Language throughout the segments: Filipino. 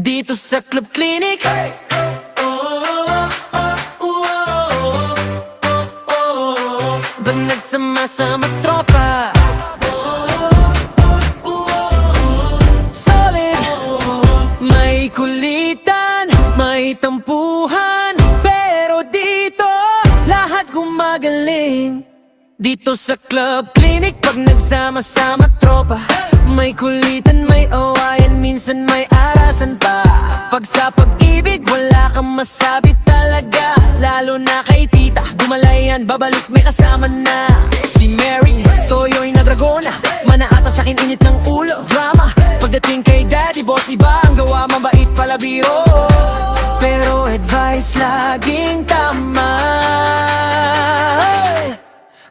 dito sa Club Clinic. Hey! Pag nagsama-sama tropa, solid. May kulitan, may tampuhan, pero dito lahat gumagaling. Dito sa Club Clinic, pag nagsama-sama tropa, may kulitan, may awayan, minsan may arasan pa. Pag sa pag-ibig, wala kang masabi talaga. Lalo na kay tita, gumalayan, babalik may kasama na. Si Mary, toyo'y na dragona, manaata sa'kin init ng ulo. Drama, pagdating kay daddy, boss iba ang gawa, mabait pala biro. Pero advice laging tama.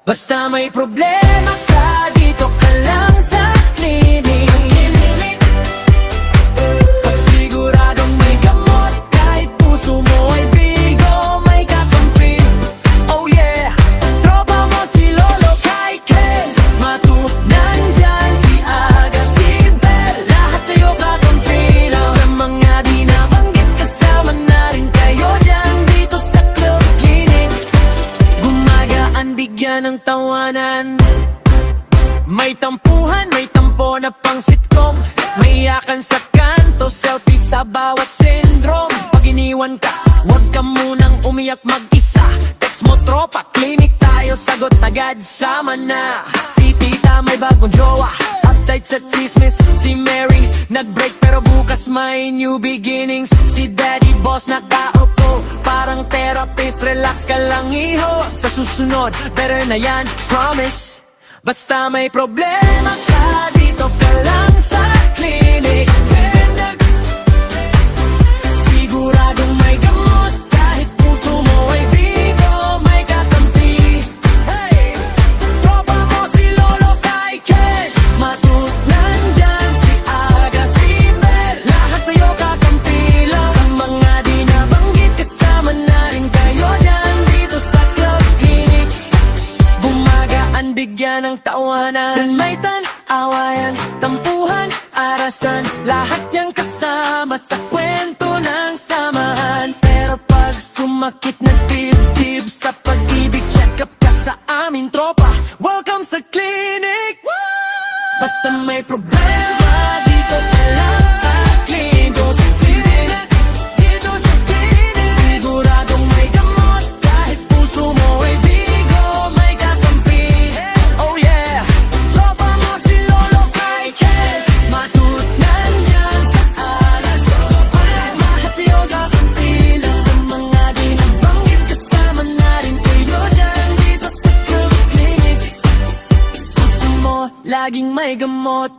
Basta may problema ka, dito ka lang sa clinic. Pag siguradong may gamot, kahit puso mo ay bigo, may kakampi. Oh yeah, tropa mo si Lolo kay Ken, Matu, nandyan si Aga, si Bel, lahat sa'yo kakampi lang. Sa mga di nabanggit, kasama na rin kayo dyan dito sa Club Clinic. Gumagaan, bigyan ng tawanan, may tampuhan, may tampo na pang sitcom, may iyakan sa kanto, selfie sa bawat syndrome. Pag iniwan ka, huwag ka munang umiyak mag-isa. Text mo tropa, clinic tayo, sagot agad, sama na. Si tita may bagong jowa, update sa chismis. Si Mary, nag-break pero bukas may new beginnings. Si daddy boss nakaupo, parang therapist, relax ka lang iho. Sa susunod, better na yan, promise. Basta may problema ka, dito ka lang sa clinic. Siguradong may gamot, kahit puso mo ay bigo, may kakampi. Hey! Tropa mo si Lolo kay Ken, Matu, nandyan si Aga, si Bel, lahat sa'yo kakampi lang. Sa mga di nabanggit, kasama na rin kayo dyan dito sa Club Clinic. Bumagaan, bigyan ng tawanan, may tan-awayan, tampuhan, arasan, lahat yang kasama sa kwento ng samahan. Pero pag sumakit na dibdib sa pag-ibig, check up ka sa aming tropa, welcome sa clinic. Basta may problema, dito ka lang sa clinic. Dito sa clinic, siguradong may gamot, kahit puso mo ay bigo, may kakampi. Oh yeah, tropa mo si Lolo kay Ken, Matu, nandyan sa alas. Lahat sa'yo kakampi lang. Sa mga di nabanggit, kasama na rin kayo dyan dito sa Club Clinic. Puso mo laging may gamot,